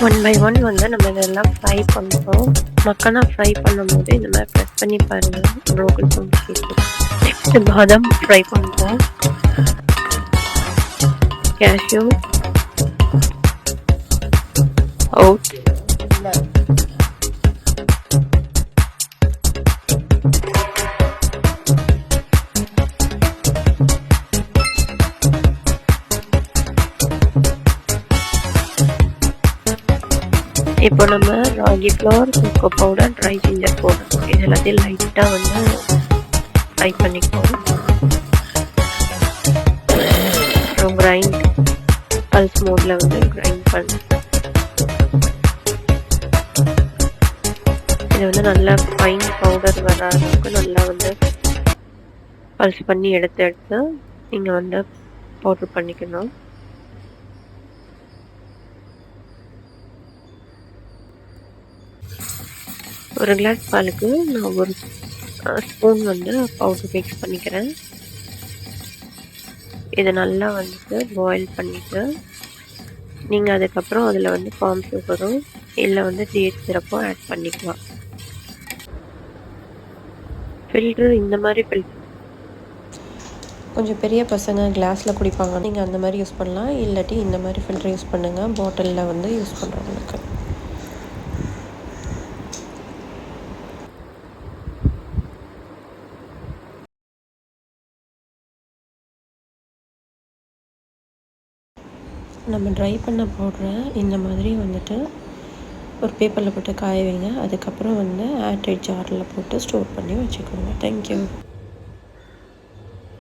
One by one வந்து நம்ம இதெல்லாம் ஃப்ரை பண்ணுறோம். மக்கனா ஃப்ரை பண்ணும்போது இந்த மாதிரி ப்ரெஸ் பண்ணி பாருங்கள், ப்ரோக்கன் சவுண்ட் கேட்கும். நெக்ஸ்ட்டு பாதாம் ஃப்ரை பண்ணுறோம். கேஷ்யூ, ஓட்ஸ், இப்போ நம்ம ragi floor, cocoa powder, try ginger powder இது எல்லாத்தையும் லைட்டாக வந்து ஃப்ரை பண்ணிக்குவோம். அப்புறம் கிரைண்ட் பல்ஸ் மோடில் வந்து கிரைண்ட் பண்ணி இதை வந்து நல்லா ஃபைன் பவுடர் வர அளவுக்கு நல்லா வந்து பல்ஸ் பண்ணி எடுத்து நீங்கள் வந்து பவுட்ரு பண்ணிக்கணும். ஒரு கிளாஸ் பாலுக்கு நான் ஒரு ஸ்பூன் வந்து பவுடர் மிக்ஸ் பண்ணிக்கிறேன். இதை நல்லா வந்துட்டு பாயில் பண்ணிவிட்டு நீங்கள் அதுக்கப்புறம் அதில் வந்து கார்ன் சுகரும் இல்லை வந்து டேட் சிரப்பும் ஆட் பண்ணிக்கலாம். ஃபில்ட்ரு இந்த மாதிரி கொஞ்சம் பெரிய பசங்க கிளாஸில் குடிப்பாங்க, நீங்கள் அந்த மாதிரி யூஸ் பண்ணலாம். இல்லாட்டி இந்த மாதிரி ஃபில்ட்ரு யூஸ் பண்ணுங்கள், பாட்டிலில் வந்து யூஸ் பண்ணுறவங்களுக்கு. நம்ம ட்ரை பண்ண பவுடரை இந்த மாதிரி வந்துட்டு ஒரு பேப்பரில் போட்டு காய வைங்க. அதுக்கப்புறம் வந்து ஏர்டைட் ஜாரில் போட்டு ஸ்டோர் பண்ணி வச்சுக்கோங்க. தேங்க்யூ.